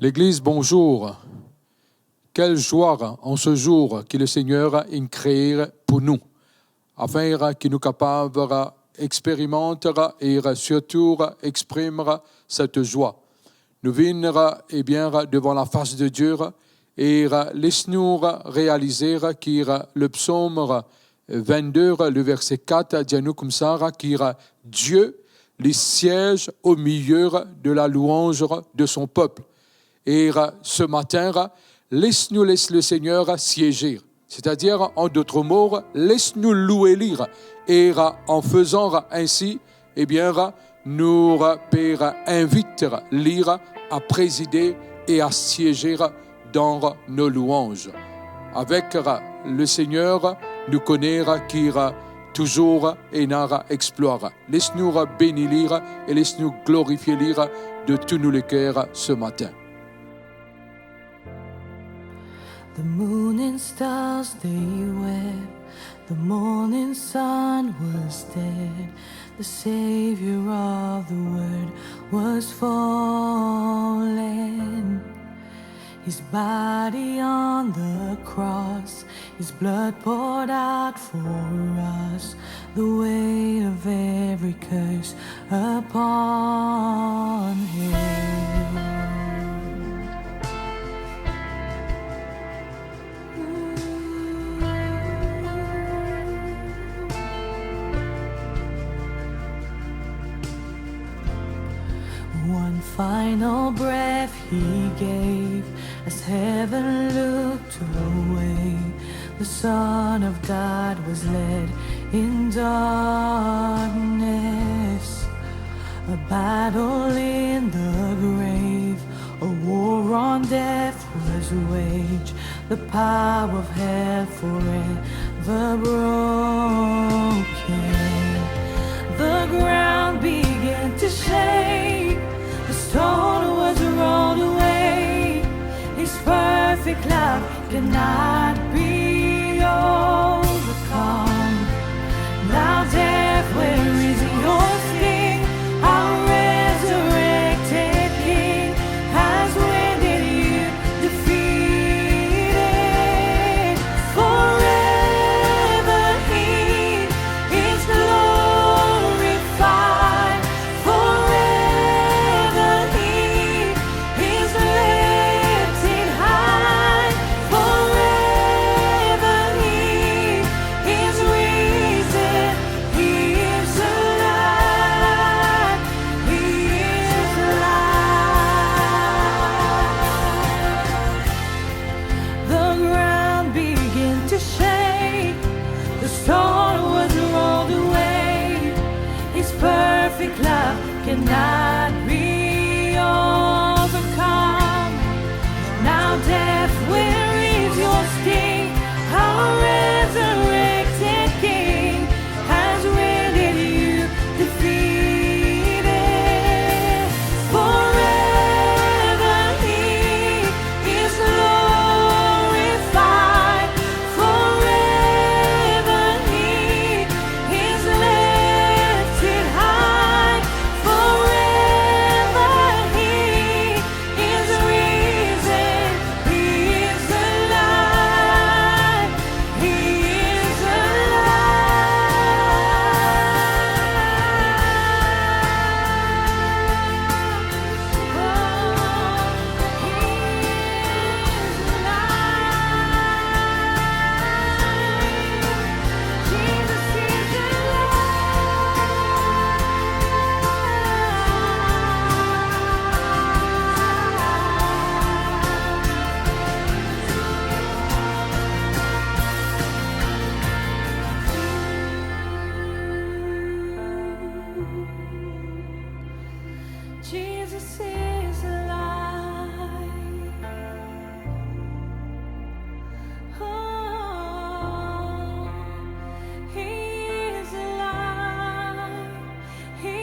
L'Église, bonjour. Quelle joie en ce jour que le Seigneur a créé pour nous, afin que nous capables d'expérimenter et surtout exprimer cette joie. Nous venons devant la face de Dieu et laisse-nous réaliser que le psaume 22, le verset 4, dit nous comme ça, que Dieu les siège au milieu de la louange de son peuple. Et ce matin, laisse-nous le Seigneur siéger. C'est-à-dire, en d'autres mots, laisse-nous louer lire. Et en faisant ainsi, nous inviter lire à présider et à siéger dans nos louanges. Avec le Seigneur, nous connaître qui toujours et n'a explorer. Laisse-nous bénir lire et laisse-nous glorifier lire de tous nos cœurs ce matin. The moon and stars they wept, the morning sun was dead, the Savior of the world was fallen. His body on the cross, His blood poured out for us, the weight of every curse upon Him. One final breath He gave as heaven looked away. The Son of God was led in darkness. A battle in the grave, a war on death was waged. The power of hell forever broken. The ground began to shake. The stone was rolled away. His perfect love cannot be overcome. Now death, where is your sting? Our resurrected King has winded you defeated. Forever He is glorified. Forever He is lifted high. Forever He is risen. He is alive. He is alive. The ground began to shake. The stone was rolled away. His perfect love cannot be overcome. Now death, where is your sting? Our resurrected King has rendered you defeated. Forever He is glorified. Forever He is lifted high. Forever He is risen. He is alive. He is Jesus is alive. Oh, He is alive. He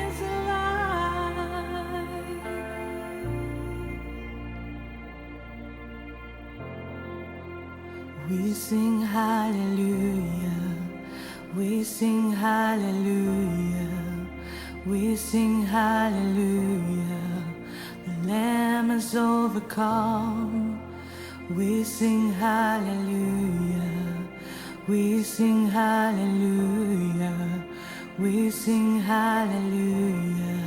is alive. We sing hallelujah. We sing hallelujah. We sing hallelujah. The Lamb has overcome. We sing hallelujah. We sing hallelujah. We sing hallelujah.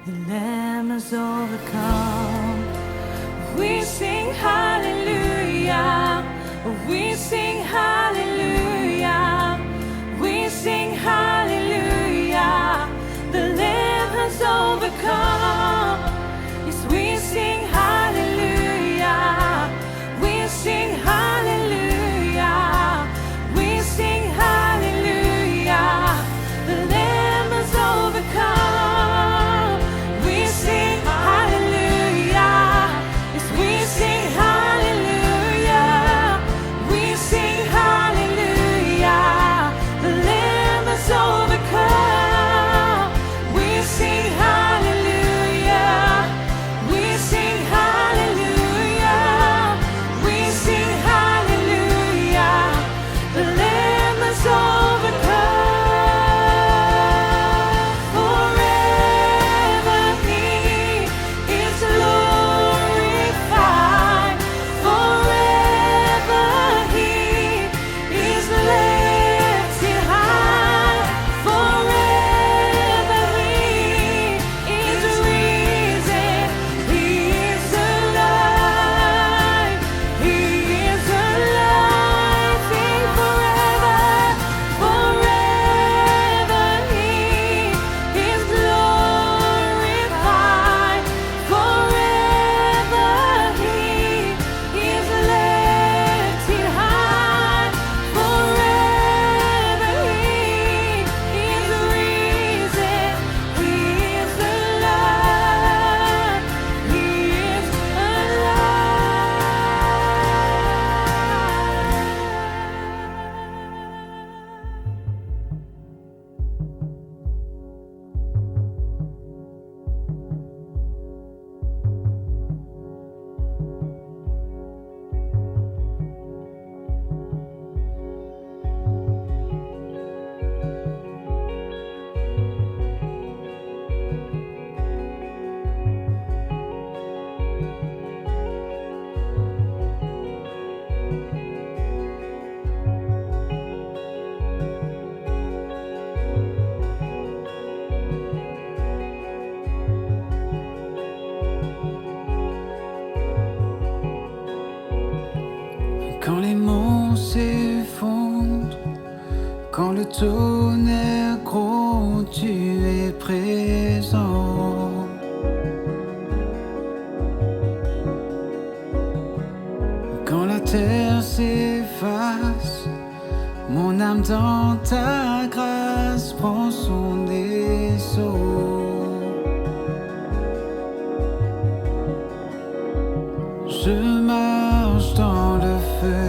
The Lamb has overcome. We sing hallelujah. We sing hallelujah. We sing hallelujah. The Lamb has overcome. Yes, we sing hallelujah. We sing hallelujah. We sing hallelujah. The Lamb has overcome. We sing hallelujah. Yes, we sing hallelujah. We sing hallelujah. The Lamb has overcome. We sing hallelujah. We sing hallelujah. We sing hallelujah. The Lamb has overcome. Forever He is glorified. Forever He is lifted high. Forever He is risen. He is alive. He is alive. Sing forever. Forever He is glorified. Forever He is lifted high. Forever He is risen. He is alive. He is Quand les monts s'effondrent, quand le tonnerre gronde, tu es présent. Quand la terre s'efface, mon âme dans ta grâce prend son essor. Je marche dans le feu,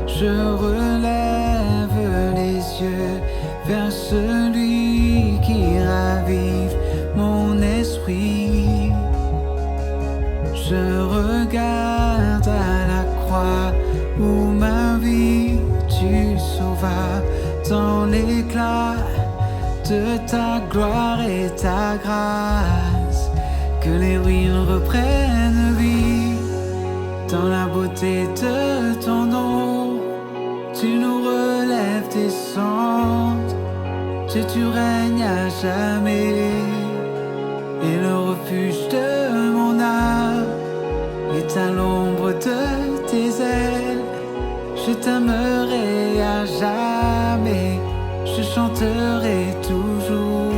je relève les yeux vers celui qui ravive mon esprit. Je regarde à la croix où ma vie tu sauvas dans l'éclat de ta gloire et ta grâce. Que les ruines reprennent vie. Dans la beauté de ton nom, tu nous relèves des cendres. Dieu, tu règnes à jamais. Et le refuge de mon âme est à l'ombre de tes ailes. Je t'aimerai à jamais, je chanterai toujours.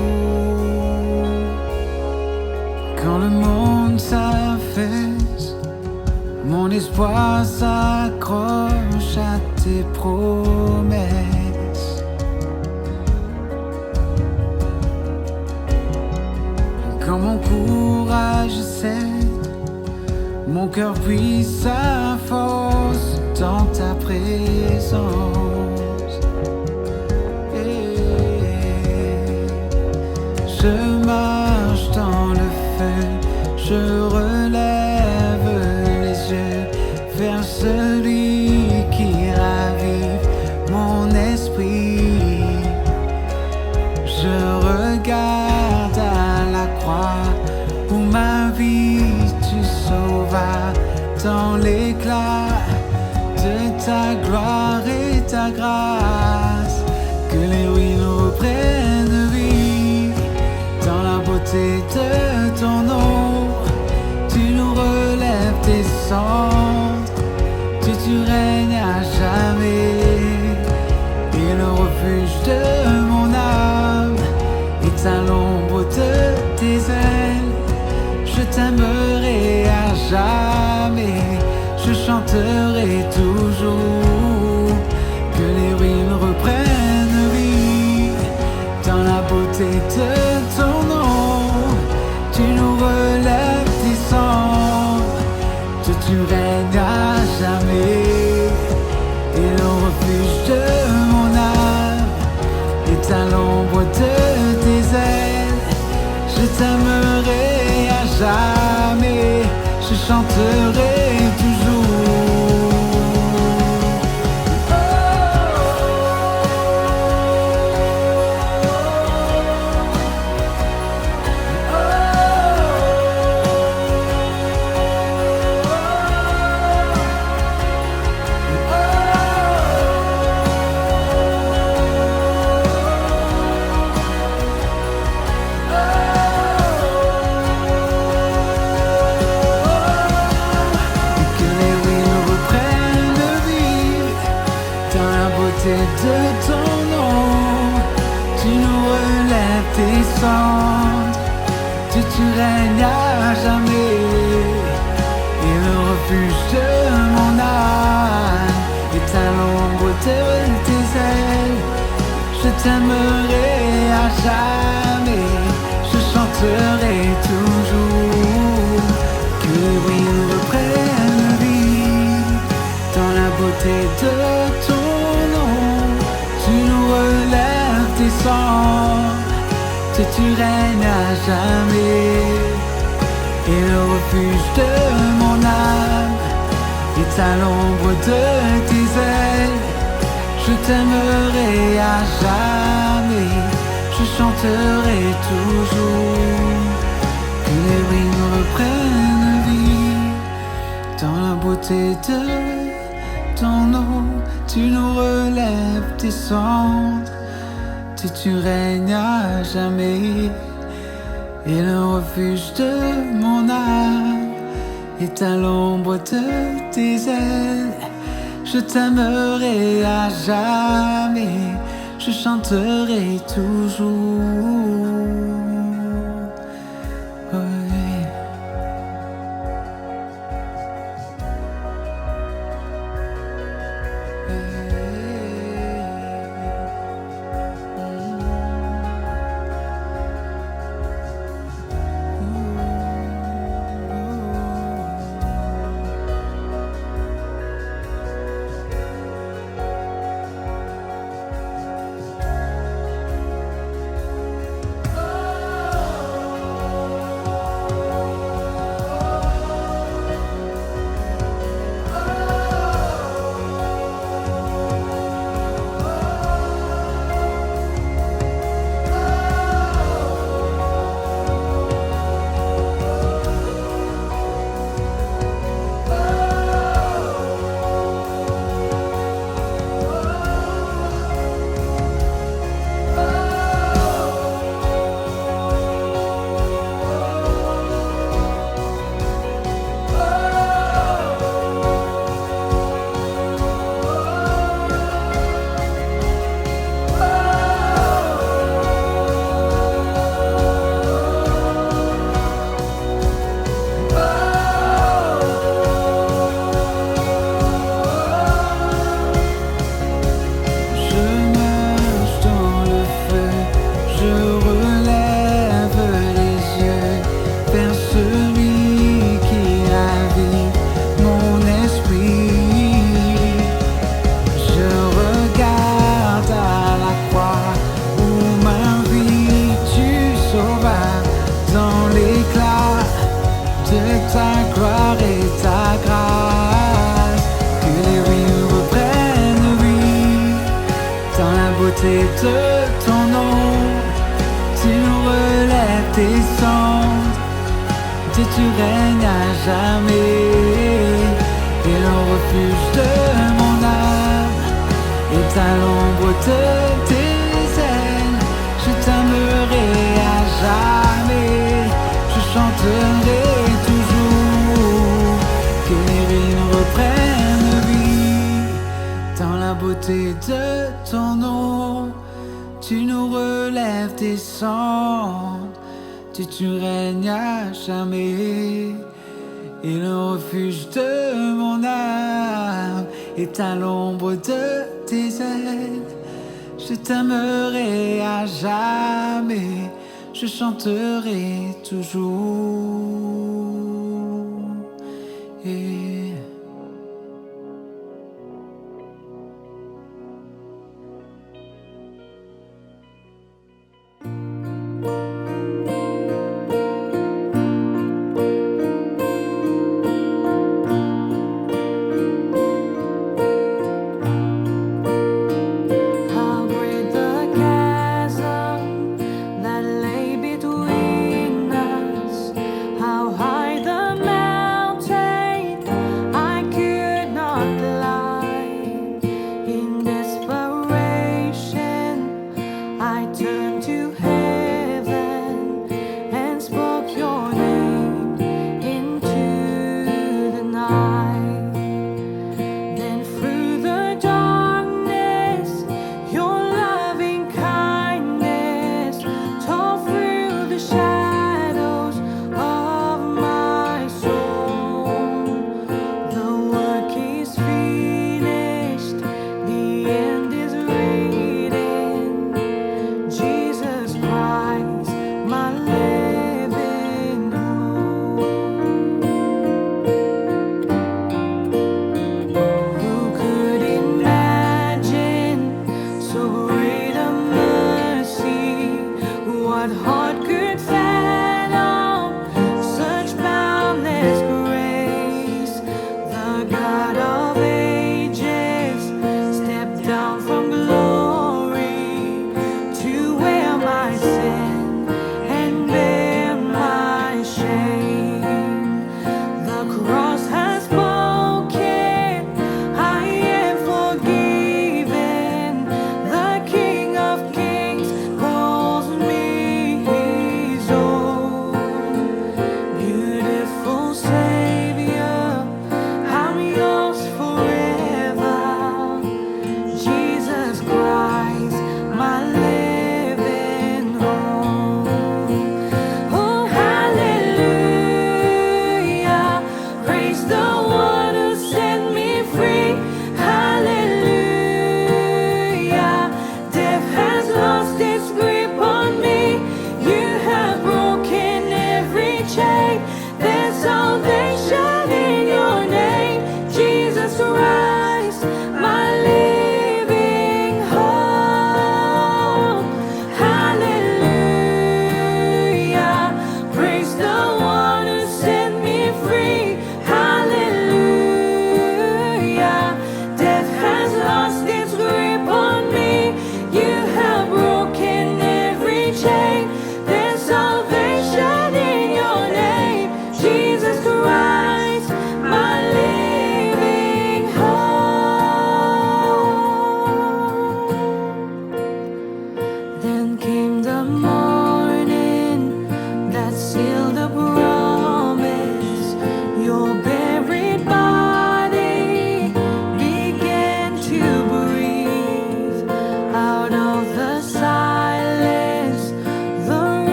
Quand le monde s'affaisse, mon espoir s'accroche à tes promesses. Quand mon courage cède, mon cœur puise sa force dans ta présence. Je marche dans le feu, je relève les yeux vers celui qui ravive mon esprit. Je regarde à la croix où ma vie tu sauveur, dans l'éclat de ta gloire et ta grâce, que les ruines reprennent vie, dans la beauté de ton nom, tu nous relèves tes cendres, tu règnes à jamais, et le refuge de mon âme est à l'ombre de tes ailes. Je t'aimerai à jamais, je chanterai toujours, que les ruines reprennent vie, dans la beauté de ton nom, tu nous relèves tes cendres, tu règnes à jamais, et le refuge de mon âme est à l'ombre de tes ailes. Je t'aimerai à jamais, je chanterai toujours. De ton nom, tu nous relèves tes cendres, tu règnes à jamais, et le refuge de mon âme est à l'ombre de tes ailes. Je t'aimerai à jamais, je chanterai toujours, que les ruines reprennent vie, dans la beauté de ton nom, tu nous relèves tes cendres, tu règnes à jamais, et le refuge de mon âme est à l'ombre de tes ailes. Je t'aimerai à jamais, je chanterai toujours, que les ruines reprennent vie, dans la beauté de ton nom, tu nous relèves tes cendres, tu règnes à jamais, et le refuge de mon âme est à l'ombre de tes ailes. Je t'aimerai à jamais, je chanterai toujours. beauté de ton nom, tu relèves tes cendres, tu règnes à jamais. refuge de mon âme, et à l'ombre de tes ailes, je t'aimerai à jamais, je chanterai toujours, que les rimes reprennent vie, dans la beauté de ton nom, tu nous relèves des cendres, tu règnes à jamais, et le refuge de mon âme est à l'ombre de tes ailes. Je t'aimerai à jamais, je chanterai toujours. Et How great the chasm that lay between us, how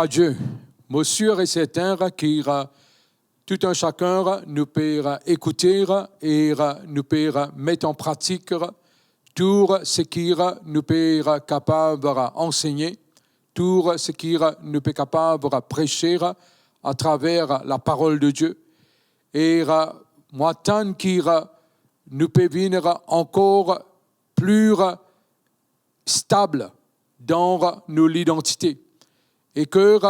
à Dieu. Moi sûr et certain que tout un chacun nous peut écouter et nous peut mettre en pratique tout ce qui nous peut capable d'enseigner, tout ce qui nous peut capable de prêcher à travers la parole de Dieu. Et moi, tant qu'il nous peut venir encore plus stable dans nos identités. Et que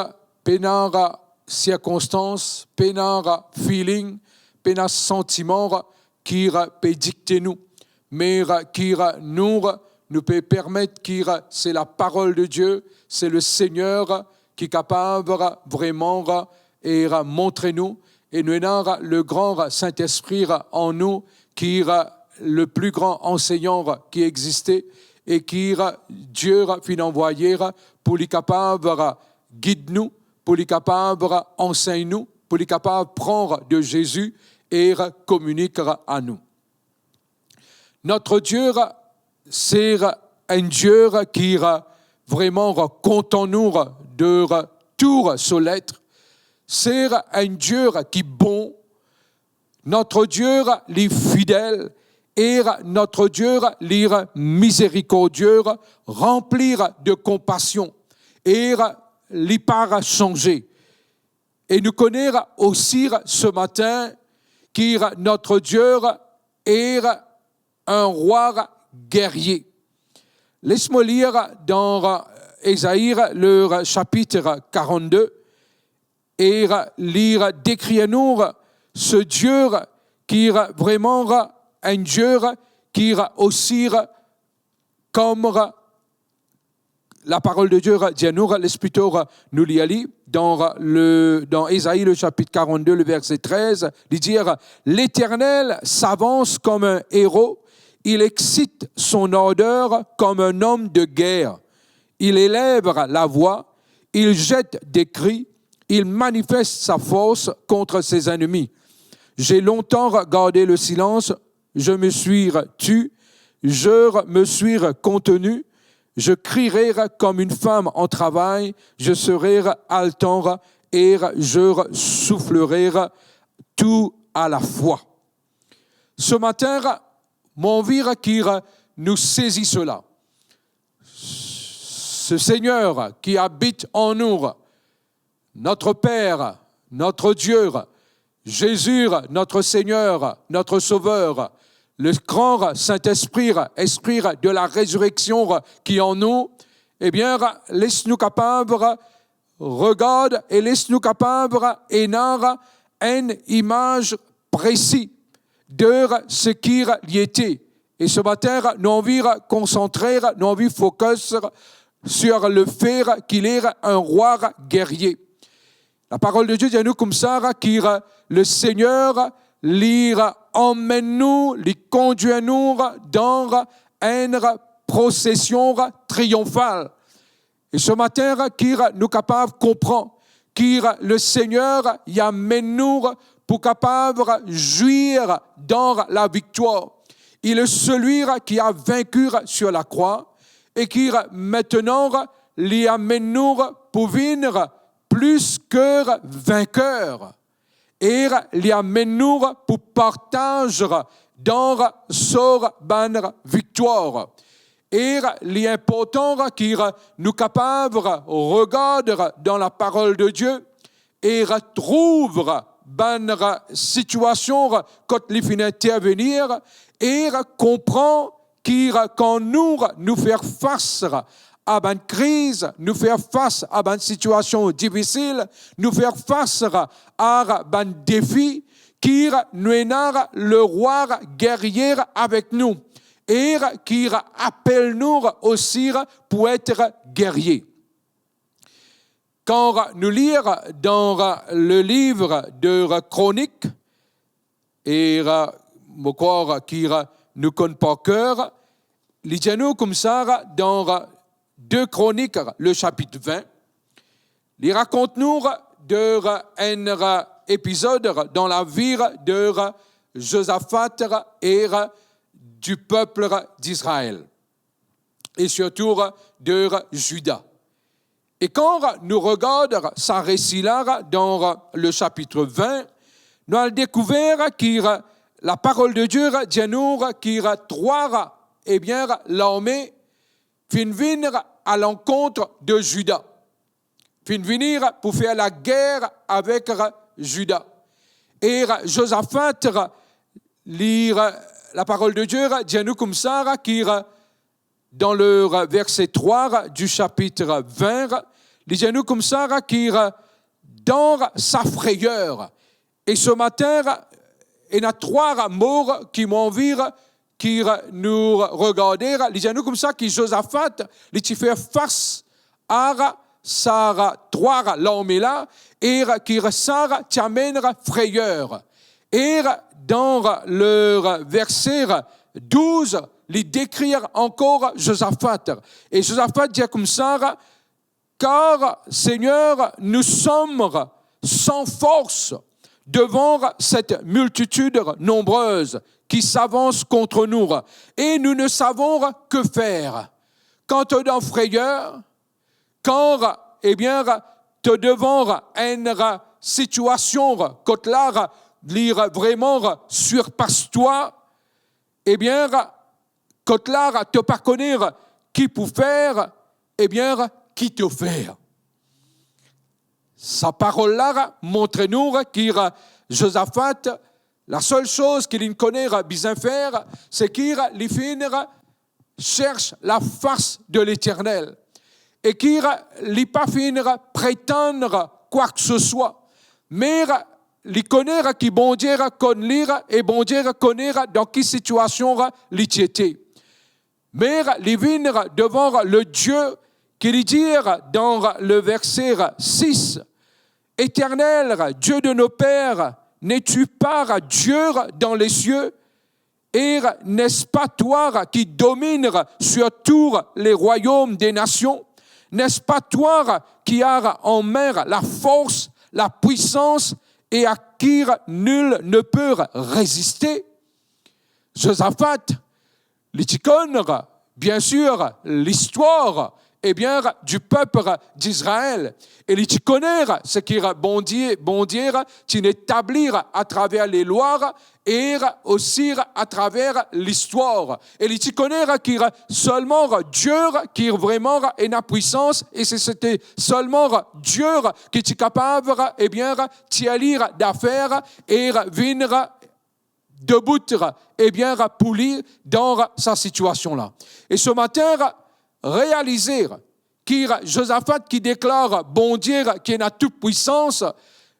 pénard circonstances, pénard feeling, pénard sentiment qui peut dicter nous, mais qui nous peut permettre que c'est la parole de Dieu, c'est le Seigneur qui est capable vraiment et montrer nous. Et nous avons le grand Saint-Esprit en nous qui est le plus grand enseignant qui existait et qui Dieu a envoyé pour les capable guider nous, pour les capable enseigner nous, pour les capable prendre de Jésus et communiquer à nous. Notre Dieu, c'est un Dieu qui vraiment compte en nous de tout sur l'être. C'est un Dieu qui est bon. Notre Dieu est fidèle. Et notre Dieu est miséricordieux, rempli de compassion. Et il part changer. Et nous connaissons aussi ce matin que notre Dieu est un roi guerrier. Laisse-moi lire dans Ésaïe, le chapitre 42, et lire, décrire-nous ce Dieu qui est vraiment un Dieu qui est aussi comme la parole de Dieu dit à nous, l'Esprit nous lit dans Ésaïe, le chapitre 42, le verset 13, il dit « L'Éternel s'avance comme un héros, il excite son ardeur comme un homme de guerre. Il élève la voix, il jette des cris, il manifeste sa force contre ses ennemis. J'ai longtemps gardé le silence, je me suis tu, je me suis contenu, je crierai comme une femme en travail, je serai haletant et je soufflerai tout à la fois. » Ce matin, mon envie qui nous saisit cela. Ce Seigneur qui habite en nous, notre Père, notre Dieu, Jésus, notre Seigneur, notre Sauveur, le grand Saint-Esprit, Esprit de la résurrection qui est en nous, eh bien, laisse-nous capables, regarde et laisse-nous capables d'avoir une image précise de ce qu'il y était. Et ce matin, nous envie concentrer, nous envie focus sur le fait qu'il est un roi guerrier. La parole de Dieu dit à nous comme ça, que le Seigneur emmène-nous, conduit-nous dans une procession triomphale. Et ce matin, nous sommes capables de comprendre que le Seigneur y amène-nous pour capable de jouir dans la victoire. Il est celui qui a vaincu sur la croix et qui maintenant l'y amène-nous pour venir plus que vainqueur. Et l'y amène-nous pour partager dans sa victoire. Et l'important qui nous capable de regarder dans la parole de Dieu et retrouve une situation quand il finit d'intervenir et comprend que quand nous faisons face à une crise, nous faisons face à une situation difficile, nous faisons face à un défi, qui nous a le roi guerrier avec nous et qui appelle nous aussi pour être guerriers. Quand nous lisons dans le livre de Chroniques, et je crois qu'il nous connaît par cœur, il dit nous comme ça dans 2 Chroniques, le chapitre 20, il raconte nous d'un épisode dans la vie de Josaphat et du peuple d'Israël, et surtout de Juda. Et quand nous regardons ce récit-là dans le chapitre 20, nous avons découvert que la parole de Dieu dit nous que trois l'armée fin venir à l'encontre de Juda. Fin venir pour faire la guerre avec Juda. Et Josaphat lire la parole de Dieu dit nous comme ça qui dans le verset 3 du chapitre 20, il dit nous comme ça qui dans sa frayeur. Et ce matin, il y a trois mots qui m'envirent, qui nous regardent. Il dit nous comme ça que Josaphat, il fait face à sa trois l'armée-là, et qui ça t'amène frayeur. Et dans le verset 12, il décrit encore Josaphat. Et Josaphat dit comme ça, car Seigneur, nous sommes sans force devant cette multitude nombreuse qui s'avance contre nous, et nous ne savons que faire. Quand tu es dans frayeur, quand, tu es devant une situation que tu vraiment surpasse toi, quand tu ne pas connaître qui peut faire, qui te fait. Sa parole-là montre-nous que Josaphat, la seule chose qu'il connaît bien faire, c'est qu'il cherche la face de l'Éternel. Et qu'il n'est pas finir prétendre quoi que ce soit. Mais il connaît qui bon Dieu connaît et bon Dieu connaît dans quelle situation il était. Mais il vient devant le Dieu qui lui dit dans le verset 6, « Éternel, Dieu de nos pères, n'es-tu pas Dieu dans les cieux? Et n'est-ce pas toi qui domines sur tous les royaumes des nations? N'est-ce pas toi qui as en main la force, la puissance et à qui nul ne peut résister? » Josaphat, l'Iticône, bien sûr, l'histoire du peuple d'Israël. Et il connaît ce qui est bon Dieu, qui établir à travers les lois et aussi à travers l'histoire. Et il connaît qu'il y a seulement Dieu qui est vraiment une puissance, et c'était seulement Dieu qui est capable de lire d'affaires et venir debout pouli dans sa situation-là. Et ce matin, réaliser qu'il y a Josaphat qui déclare bon Dieu qui est à toute puissance,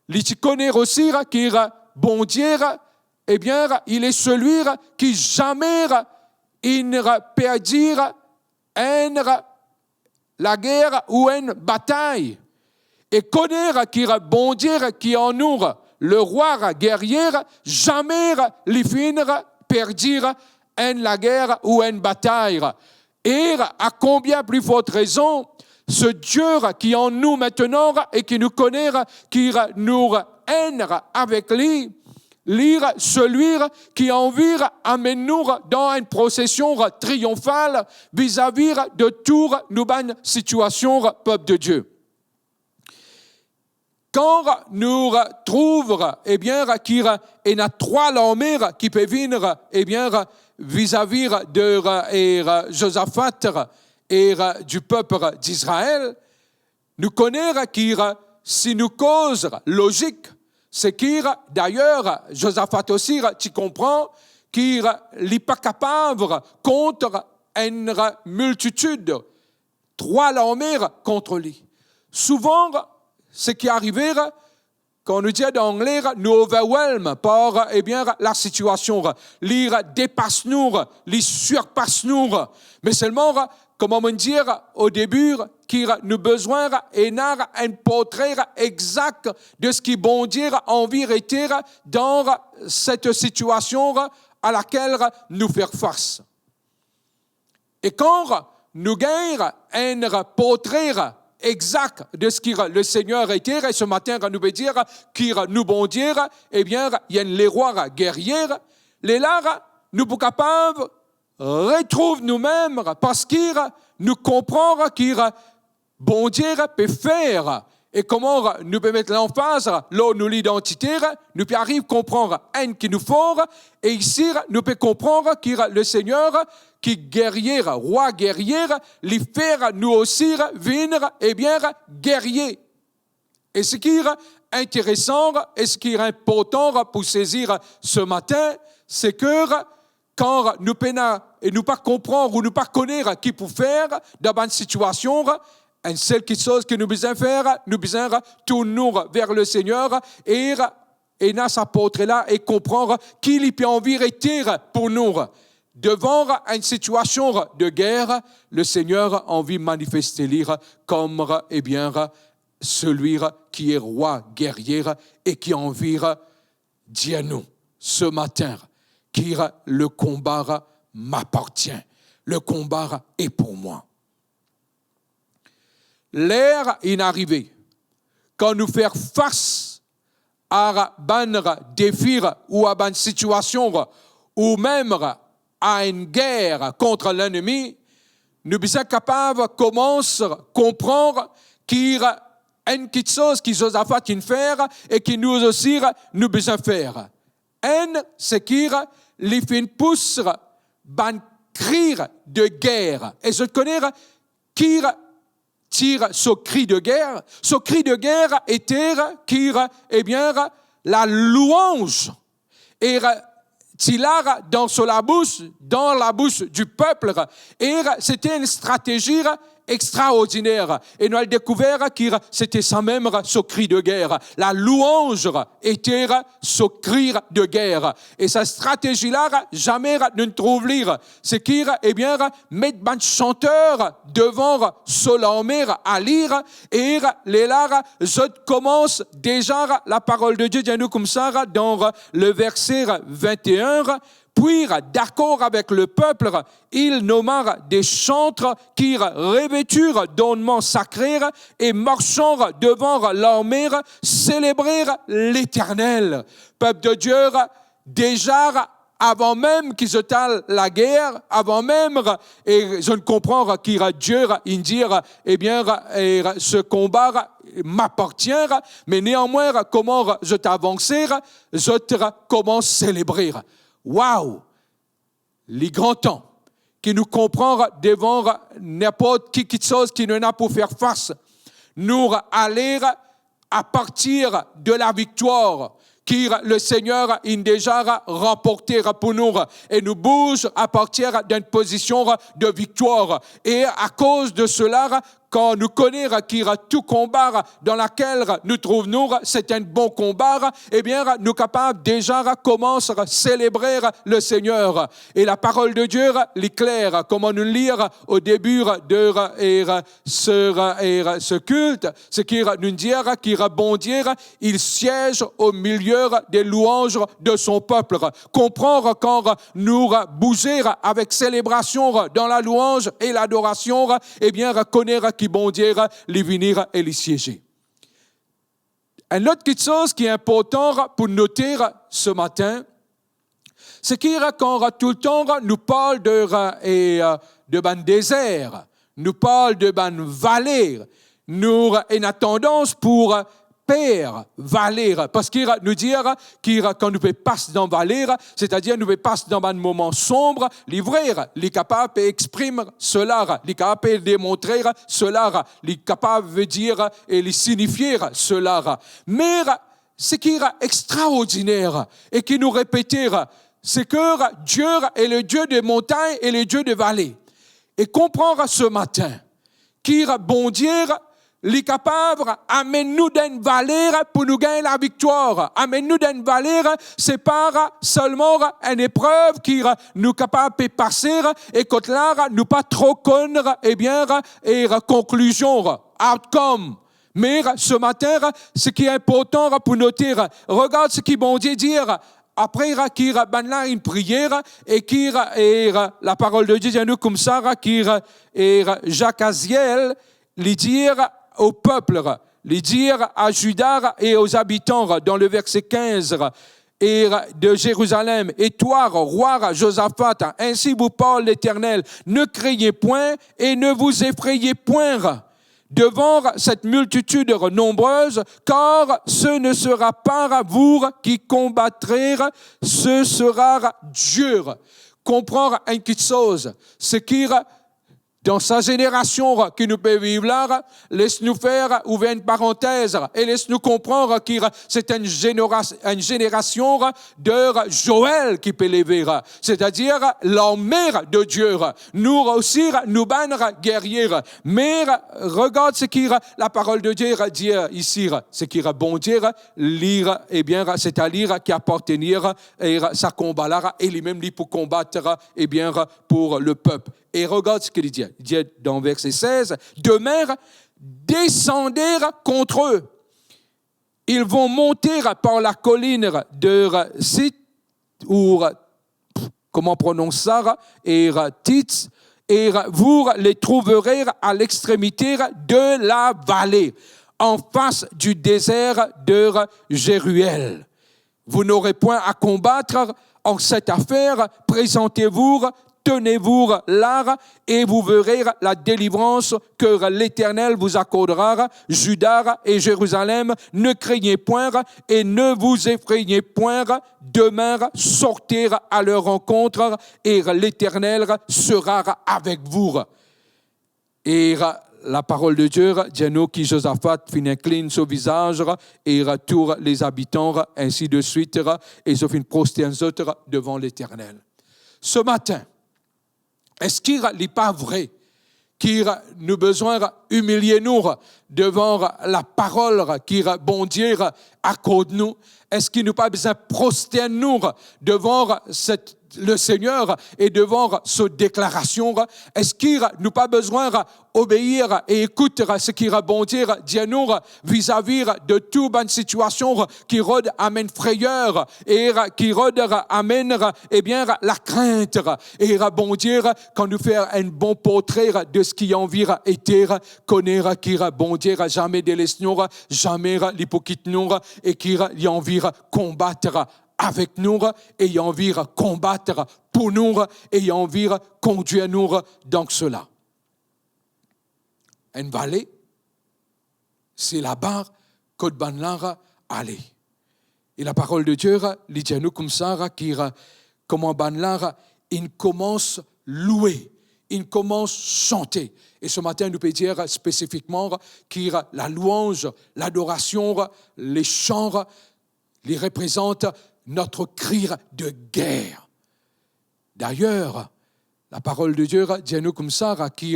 il connaît aussi qu'il y a bon Dieu, il est celui qui jamais il ne perdira la guerre ou une bataille. Et connaître qu'il y a bon Dieu qui en nous, le roi guerrier, jamais il finira perdre la guerre ou une bataille. Et à combien plus forte raison, ce Dieu qui en nous maintenant et qui nous connaît, qui nous aime avec lui, lire celui qui a envie amène-nous dans une procession triomphale vis-à-vis de toute notre situation, peuple de Dieu. Quand nous trouvons, qu'il y a trois armées qui peuvent venir, vis-à-vis de Josaphat et du peuple d'Israël, nous connaissons qu'il si nous cause logique, c'est qu'il d'ailleurs, Josaphat aussi, tu comprends, qu'il n'est pas capable contre une multitude, trois armées contre lui. Souvent, ce qui arrive, quand on nous dit en anglais, nous overwhelm par la situation. L'ir dépasse-nous, l'ir surpasse-nous. Mais seulement, comment on dit au début, qu'il nous besoin d'avoir un portrait exact de ce qui bon Dieu a envie d'être dans cette situation à laquelle nous faire face. Et quand nous gagnons un portrait exact de ce que le Seigneur était, et ce matin, nous veut dire qu'il nous bon Dieu, il y a les rois guerriers, les là, nous sommes capables de retrouver nous-mêmes parce qu'il nous comprend qu'il bon Dieu peut faire et comment nous pouvons mettre l'emphase là où nous l'identité, nous pouvons arriver à comprendre un qui nous faut et ici nous pouvons comprendre que le Seigneur qui guerrier, roi guerrier, lui faire nous aussi venir et bien guerrier. Et ce qui est intéressant et ce qui est important pour saisir ce matin, c'est que quand nous peinons et nous pas comprendre ou nous pas connaître qui peut faire dans une situation, une seule chose que nous besoin faire, nous besoin tourner vers le Seigneur et dans sa porte là et comprendre qu'il peut en vérité pour nous. Devant une situation de guerre, le Seigneur a envie de manifester comme celui qui est roi guerrier et qui a envie de dire à nous ce matin que le combat m'appartient, le combat est pour moi. L'heure est arrivée quand nous faisons face à un défi ou à une situation ou même à une guerre contre l'ennemi, nous sommes capables de commencer à comprendre qu'il y a une petite chose qui nous a fait faire et qui nous aussi nous besoin faire. C'est qu'il y a une pousse un cri de guerre. Et je connais qui tire ce cri de guerre. Ce cri de guerre était la louange. Et Tilar dans la bouche du peuple. Et c'était une stratégie extraordinaire. Et nous avons découvert que c'était ça même ce cri de guerre. La louange était ce cri de guerre. Et cette stratégie-là, jamais ne trouve lire. C'est qu'il, mettre un chanteur devant l'armée à lire. Et les là, je commence déjà la parole de Dieu, nous comme ça, dans le verset 21. Puis, d'accord avec le peuple, ils nommèrent des chantres qui revêturent d'ornements sacrés et marchant devant l'armée, célébrèrent l'Éternel. Peuple de Dieu, déjà, avant même qu'ils étalent la guerre, avant même, et je ne comprends qu'il y a Dieu, il dit, ce combat m'appartient, mais néanmoins, comment je t'avancer, je te commence à célébrer. Waouh! Les grands temps qui nous comprend devant n'importe qui chose qui nous a pour faire face, nous aller à partir de la victoire que le Seigneur a déjà remporté pour nous et nous bouge à partir d'une position de victoire. Et à cause de cela, quand nous connaissons qu'il y a tout combat dans lequel nous trouvons, c'est un bon combat, eh bien, nous sommes capables déjà commencer à célébrer le Seigneur. Et la parole de Dieu est claire. Comment nous lire au début de ce culte, c'est qu'il nous dit qu'il bon Dieu, il siège au milieu des louanges de son peuple. Comprendre quand nous bouger avec célébration dans la louange et l'adoration, eh bien, reconnaître qui bon Dieu les venir et les siéger. Une autre chose qui est importante pour noter ce matin, c'est qu'il quand tout le temps nous parle de ban désert, nous parle de ban vallée, nous avons une tendance pour père, vallée, parce qu'il nous dit quand nous passons dans vallée, c'est-à-dire nous passons dans un moment sombre, l'ivrer, les capable d'exprimer cela, les capable de démontrer cela, les capable de dire et les signifier cela. Mais ce qui est extraordinaire et qui nous répétait, c'est que Dieu est le Dieu des montagnes et le Dieu des vallées. Et comprendre ce matin qu'il bon Dieu les capables, amène-nous d'une valeur pour nous gagner la victoire. Amène-nous d'une valeur, c'est pas seulement une épreuve qui nous capable de passer et quand là, nous pas trop connaître, et conclusion, outcome. Mais ce matin, ce qui est important pour noter, regarde ce qui bon Dieu dit. Après, qu'il a une prière et qu'il la parole de Dieu dit nous comme ça, qu'il Jacques Aziel, lui dire au peuple, les dire à Juda et aux habitants dans le verset 15 et de Jérusalem, et toi, roi Josaphat, ainsi vous parle l'Éternel, ne craignez point et ne vous effrayez point devant cette multitude nombreuse, car ce ne sera pas vous qui combattrez, ce sera Dieu. Comprendre une petite chose, c'est qu'il dans sa génération qui nous peut vivre là, laisse-nous faire ouvrir une parenthèse et laisse-nous comprendre que c'est une génération de Joël qui peut lever, c'est-à-dire l'armée de Dieu. Nous aussi, nous bannes guerriers. Mais regarde ce que la parole de Dieu dit ici, c'est qu'il a bon Dieu, lire, eh bien, c'est-à-dire qui appartenir et ça combat là, et lui-même lui pour combattre, eh bien, pour le peuple. Et regarde ce qu'il dit. Il dit dans verset 16, « Demain, descendez contre eux. Ils vont monter par la colline de Sit, ou comment on prononce ça, et Tits, et vous les trouverez à l'extrémité de la vallée, en face du désert de Jéruel. Vous n'aurez point à combattre en cette affaire, présentez-vous, tenez-vous là et vous verrez la délivrance que l'Éternel vous accordera. Juda et Jérusalem, ne craignez point et ne vous effrayez point. Demain, sortez à leur rencontre et l'Éternel sera avec vous. » Et la parole de Dieu dit à nous que Josaphat fin incline son visage et retourne les habitants, ainsi de suite, et se fin prosternent devant l'Éternel. Ce matin, est-ce qu'il n'est pas vrai qu'il nous besoin humilier nous devant la parole qui bon Dieu accorde nous? Est-ce qu'il nous pas besoin prosterner nous devant le Seigneur et devant sa déclaration? Est-ce qu'il nous pas besoin obéir et écouter ce qu'il bon Dieu dit à nous vis-à-vis de toute bonne situation qui rôde amène frayeur et qui rôde amène eh bien la crainte et bon Dieu quand nous fait un bon portrait de ce qui envire été connaître qui bon Dieu jamais délaisse nous jamais l'hypocrite nous et qui y envire combattre avec nous et y envire combattre pour nous et y envire conduire nous dans cela. Une vallée, c'est là-bas que Banlara allait. Et la parole de Dieu, il dit à nous comme ça, comment Banlara, il commence à louer, il commence à chanter. Et ce matin, nous pouvons dire spécifiquement que la louange, l'adoration, les chants, les représentent notre cri de guerre. D'ailleurs, la parole de Dieu dit à nous comme ça, que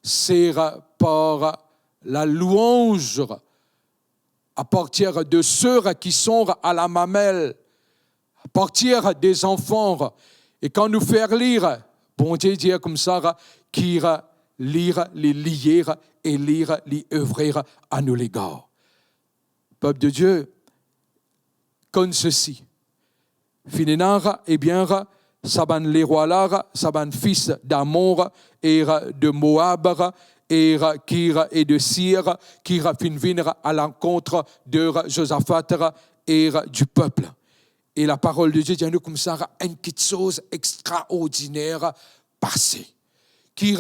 c'est par la louange à partir de ceux qui sont à la mamelle, à partir des enfants. Et quand nous faisons lire, bon Dieu dit comme ça, qu'il lire, les lire et lire, les œuvrer à nos égards. Peuple de Dieu, comme ceci. Finalement, eh bien, Saban les rois là, Saban fils d'Amon et de Moab et de Sir, qui finirent à l'encontre de Josaphat et du peuple. Et la parole de Dieu dit à nous comme ça, une petite chose extraordinaire passée, qui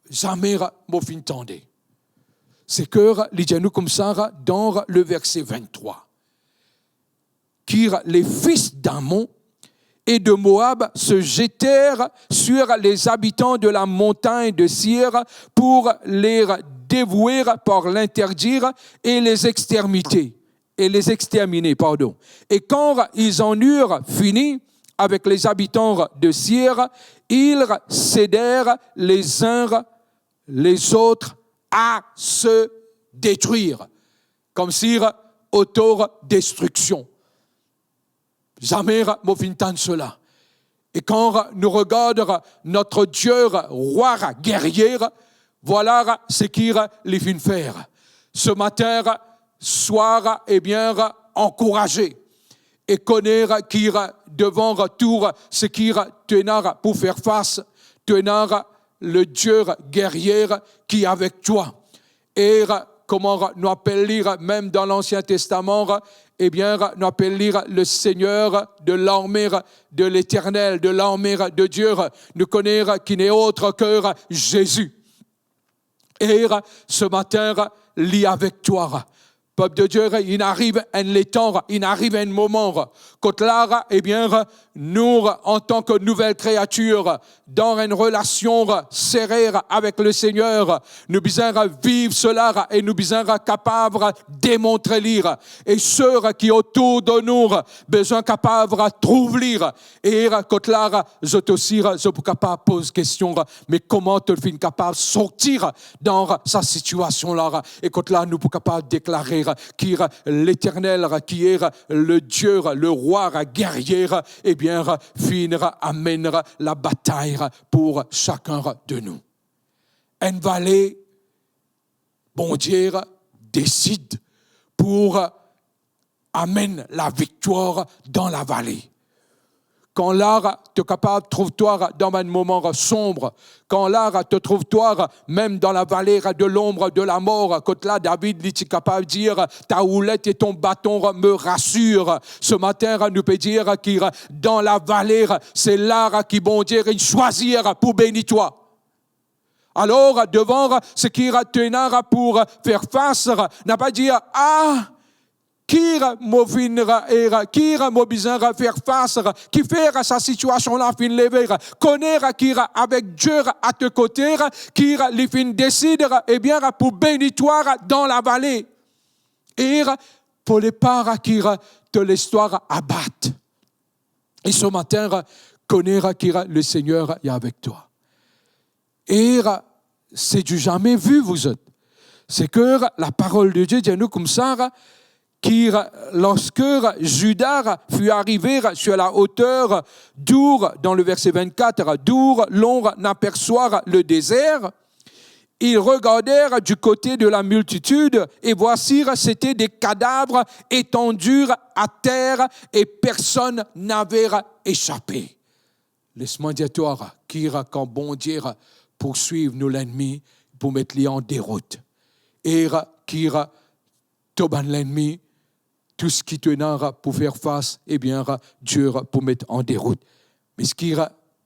jamais m'a fin tendé. C'est que, il dit à nous comme ça, dans le verset 23. Les fils d'Ammon et de Moab se jetèrent sur les habitants de la montagne de Sir pour les dévouer par l'interdire et les exterminer. Et quand ils en eurent fini avec les habitants de Sir, ils cédèrent les uns les autres à se détruire, comme si autodestruction. Jamais ne finit cela. Et quand nous regardons notre Dieu, roi guerrier, voilà ce qu'il les fait faire. Ce matin, soir, eh bien, encouragé. Et connaître qu'il devant tout ce qu'il tenir pour faire face, tenir le Dieu guerrier qui est avec toi. Et comment nous appelle lire même dans l'Ancien Testament, eh bien, nous appelle lire le Seigneur de l'armée de l'Éternel, de l'armée de Dieu. Nous connaissons qui n'est autre que Jésus. Et ce matin, lis avec toi. Peuple de Dieu, il arrive un temps, il arrive un moment, quand là, eh bien, nous, en tant que nouvelle créature, dans une relation serrée avec le Seigneur, nous besoin vivre cela et nous besoin capables de démontrer lire. Et ceux qui autour de nous, besoin capables de trouver lire. Et quand là, je suis capable de poser question, mais comment te fin capable de sortir dans sa situation là? Et quand là, nous sommes capables de déclarer qui l'Éternel, qui est le Dieu, le roi guerrier, eh bien, finira, amènera la bataille pour chacun de nous. Une vallée, bon Dieu, décide pour amener la victoire dans la vallée. Quand là, tu es capable de trouver-toi dans un moment sombre, quand là, tu trouves-toi même dans la vallée de l'ombre de la mort, quand là, David est capable de dire, ta houlette et ton bâton me rassurent. Ce matin, nous peut dire que dans la vallée, c'est là qui, bon Dieu, il choisir pour bénir toi. Alors, devant ce qui est pour faire face, n'a pas dit, qui m'a besoin faire face, qui fait sa situation là, fin lever, connaître qui avec Dieu à tes côtés, qui les fin décide, eh bien, pour bénir toi dans la vallée. Et pour les parts qui de l'histoire abattent. Et ce matin, connaître qui le Seigneur est avec toi. Et c'est du jamais vu, vous êtes. C'est que la parole de Dieu dit à nous comme ça, qui, lorsque Judas fut arrivé sur la hauteur d'Our, dans le verset 24, d'Our, l'on aperçoit le désert, ils regardèrent du côté de la multitude et voici, c'était des cadavres étendus à terre et personne n'avait échappé. Laisse-moi dire toi, qui, quand bon Dieu poursuivre nous l'ennemi pour mettre lui en déroute. Et qui, toban l'ennemi, tout ce qui tenera pour faire face, eh bien, Dieu pour mettre en déroute. Mais ce qui est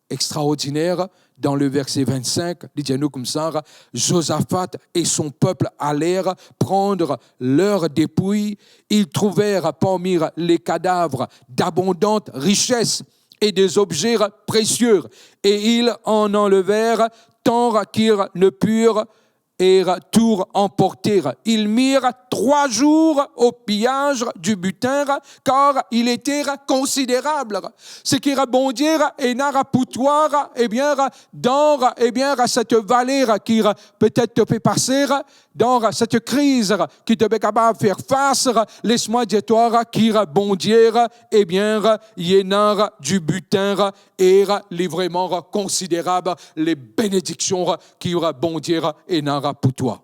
extraordinaire, dans le verset 25, il dit nous comme ça, Josaphat et son peuple allèrent prendre leurs dépouilles. Ils trouvèrent parmi les cadavres d'abondantes richesses et des objets précieux. Et ils en enlevèrent tant qu'ils ne purent et tout emporter. Ils mirent 3 jours au pillage du butin, car il était considérable. Ce qui est bon Dieu et n'a poutoire, eh bien, dans, eh bien, cette vallée qui peut-être te fait passer, dans cette crise qui te fait capable de faire face, laisse-moi dire toi, qui bon Dieu, eh bien, il y a du butin et les vraiment considérables, les bénédictions qui bon Dieu et n'a pour toi.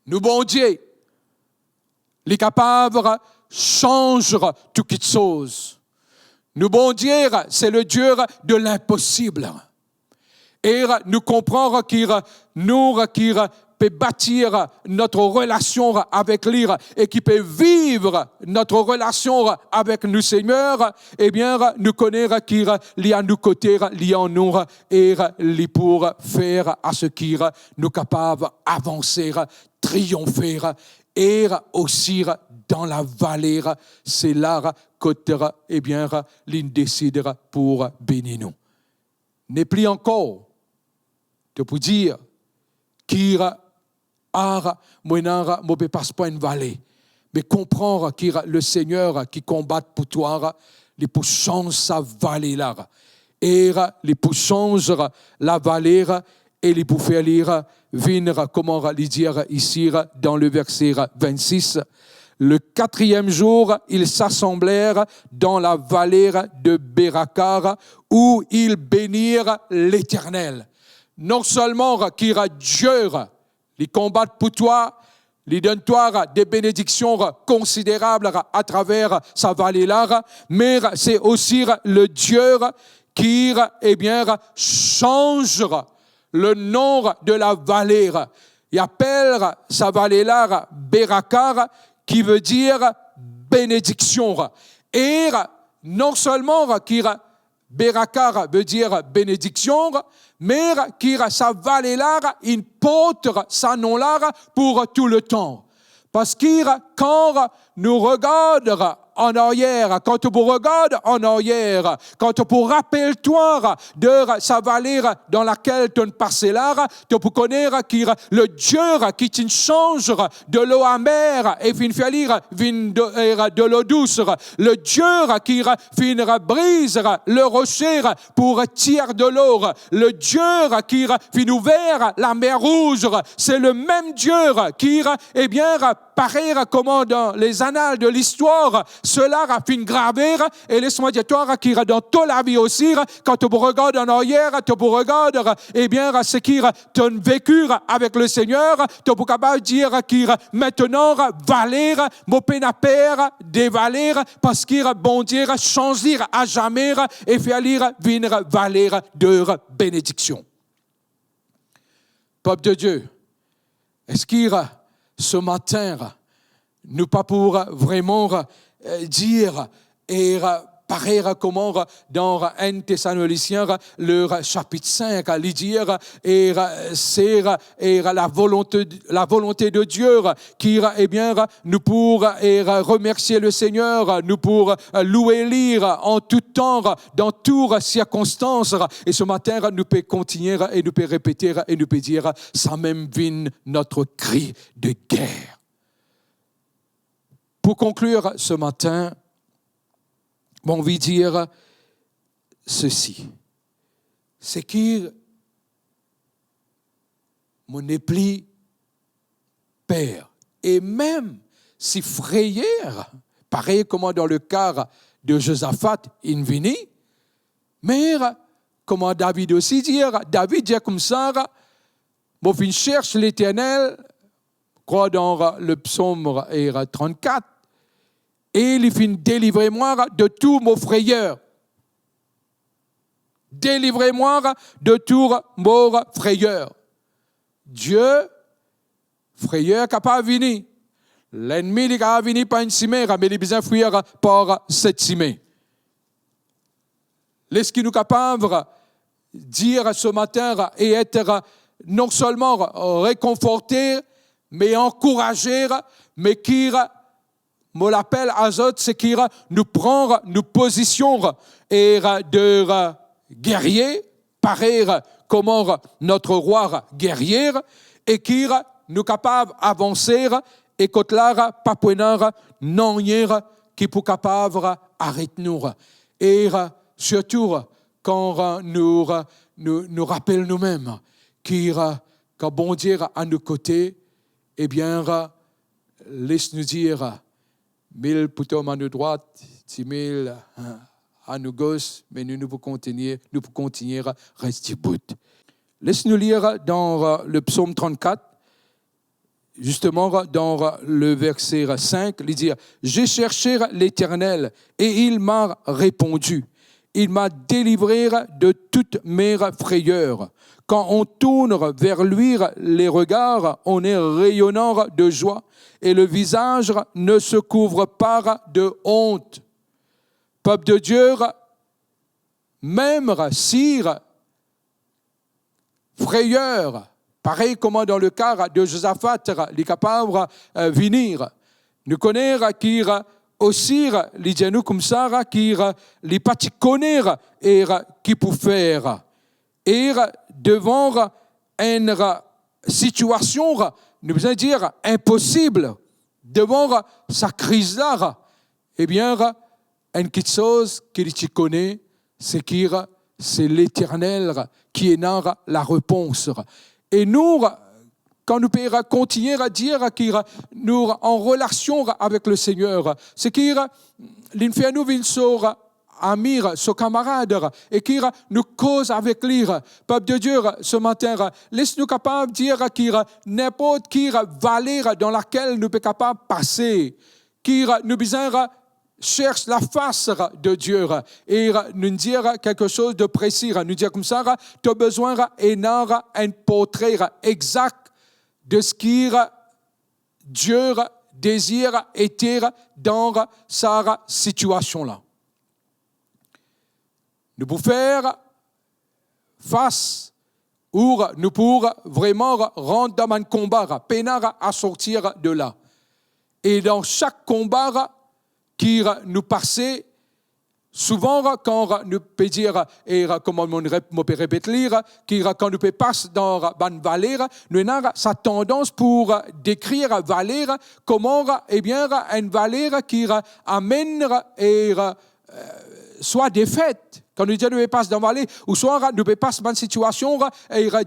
Nous, bon Dieu, les capables changent toutes choses. Nous, bon Dieu, c'est le Dieu de l'impossible. Et nous comprenons qu'il nous peut bâtir notre relation avec lui et qui peut vivre notre relation avec nous, Seigneur, eh bien, nous connaissons qu'il y a nous côtés, il y a nous et il pour faire à ce qu'il nous capable d'avancer, triompher et aussi dans la vallée, c'est là que, eh bien, il décide pour bénir nous. N'est plus encore de pour dire qu'il ne passe pas une vallée, mais comprendre qu'il le Seigneur qui combat pour toi, il peut changer sa vallée là, et il peut changer la vallée et il peut faire lire, venir, comment le dire ici dans le verset 26. Le 4e jour, ils s'assemblèrent dans la vallée de Bérakar où ils bénirent l'Éternel. Non seulement qu'il y a Dieu, ils combattent pour toi, ils donnent toi des bénédictions considérables à travers sa vallée-là, mais c'est aussi le Dieu qui, eh bien, changera le nom de la vallée. Il appelle sa vallée-là Bérakar, qui veut dire bénédiction. Et non seulement qu'il Berakar veut dire bénédiction, mais qui sa vallée là, il porte sa nom là pour tout le temps. Parce que quand nous regardons en arrière, quand vous regardez en arrière, quand vous rappelle-toi de sa vallée dans laquelle tu passais là, tu peux connaître que le Dieu qui te change de l'eau amère et fin faire de l'eau douce, le Dieu qui fin brise le rocher pour tirer de l'eau, le Dieu qui fin ouvert la mer rouge, c'est le même Dieu qui, eh bien, pareil comme dans les annales de l'histoire, cela a fait graver, et laisse-moi dire toi qui dans toute la vie aussi, quand tu regardes en arrière, tu regardes, eh bien, ce qui tu as vécu avec le Seigneur, tu es capable de dire que maintenant, valer, mon peine à père, dévaler, parce que bon Dieu, changer à jamais, et faire lire, venir valer de bénédiction. Peuple de Dieu, est-ce qu'il ce matin, nous pas pour vraiment dire et pareil comment dans 1 Thessaloniciens le chapitre 5 à lui dire et c'est la volonté de Dieu qui eh bien nous pour remercier le Seigneur, nous pour louer lire en tout temps dans toutes circonstances, et ce matin nous peut continuer et nous peut répéter et nous peut dire ça même vient notre cri de guerre. Pour conclure ce matin, j'ai envie de dire ceci. C'est que mon épli père, et même si frayeur, pareil comme dans le cas de Josaphat, il vini, mais comme David aussi dit, David dit comme ça, mon fin cherche l'Éternel, crois dans le psaume 34, et il fin délivrez-moi de tous mes frayeurs. Délivrez-moi de tous mes frayeurs. Dieu, frayeur capable de venir. L'ennemi est capable de venir par une cimère, mais il est besoin de fuir par cette cimère. Laisse qui nous capable de dire ce matin et être non seulement réconforté, mais encouragé, mais qui me l'appelle Azot, c'est qui nous prend nous position et de guerrier, pareil comment notre roi guerrier, et qui nous capable d'avancer et que là pas poignard non hier qui pour capable arrêter nous, et surtout quand nous rappelle nous-mêmes qui quand bon Dieu à nos côtés, eh bien laisse-nous dire 1000 pour à nos droite, 10 000 à nos gauche, mais nous pouvons continuer à rester debout. Laisse-nous lire dans le psaume 34, justement dans le verset 5, il dit « J'ai cherché l'Éternel et il m'a répondu. Il m'a délivré de toutes mes frayeurs. Quand on tourne vers lui les regards, on est rayonnant de joie et le visage ne se couvre pas de honte. » Peuple de Dieu, même si frayeur, pareil comme dans le cas de Josaphat, il est capable de venir. Nous connaissons qui aussi, les gens comme ça, qui les pas connaître et qui peut faire. Et devant une situation, nous besoin dire impossible, devant sa crise-là, eh bien, une petite chose qu'il connaît, c'est l'Éternel qui est dans la réponse. Et nous, quand nous pouvons continuer à dire que nous en relation avec le Seigneur, c'est que l'infernal vient sur Amir, ce camarade, et qui nous cause avec lui. Peuple de Dieu, ce matin, laisse-nous capables de dire que n'importe qui vallée dans laquelle nous sommes capables de passer, qui nous besoin cherche la face de Dieu et nous dire quelque chose de précis, nous dire comme ça, tu as besoin d'un portrait exact de ce que Dieu désire être dans sa situation-là. nous pouvons faire face ou nous pour vraiment rendre dans un combat, peiner à sortir de là. Et dans chaque combat qui nous passait, souvent quand nous peut dire, et comme on peut répéter, quand nous peut passer dans une vallée, nous avons sa tendance pour décrire vallée, comment, eh bien, une vallée qui amène et soit défaite. Quand nous disons que nous passons dans la vallée, ou soit nous passons dans une situation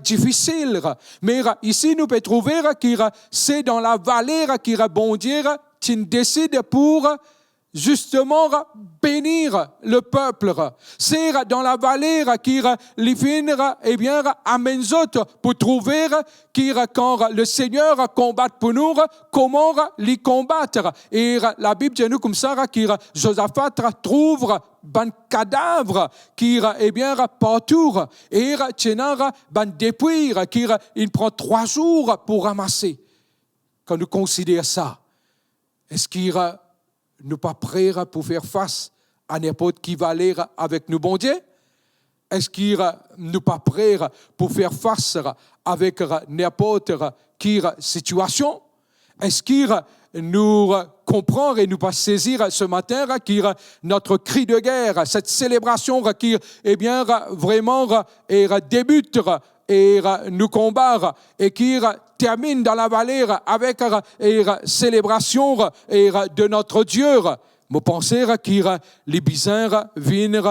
difficile. Mais ici, nous pouvons trouver que c'est dans la vallée qui rebondir, qui décide pour justement bénir le peuple. C'est dans la vallée qui les finira, eh bien, amène autres pour trouver qui, quand le Seigneur combat pour nous, comment les combattre. Et la Bible dit nous comme ça, que Josaphat trouve un cadavre qui, eh bien, partout. Et tient un dépouille qui, il prend 3 jours pour ramasser. Quand nous considérons ça, est-ce qu'il nous pas prêts pour faire face à n'importe qui va aller avec nous, bon Dieu? Est-ce qu'il nous pas prêts pour faire face avec n'importe qui situation? Est-ce qu'il nous comprend et nous pas saisir ce matin qui notre cri de guerre, cette célébration qui, eh bien, vraiment débute et nous combat et qui termine dans la vallée avec la célébration de notre Dieu. Je pense que les bizarres viennent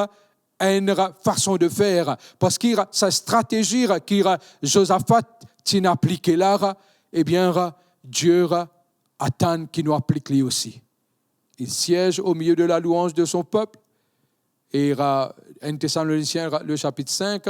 une façon de faire. Parce que sa stratégie que Josaphat tient appliquée là, eh bien, Dieu attend qu'il nous applique lui aussi. Il siège au milieu de la louange de son peuple. Et 1 Thessaloniciens, le chapitre 5,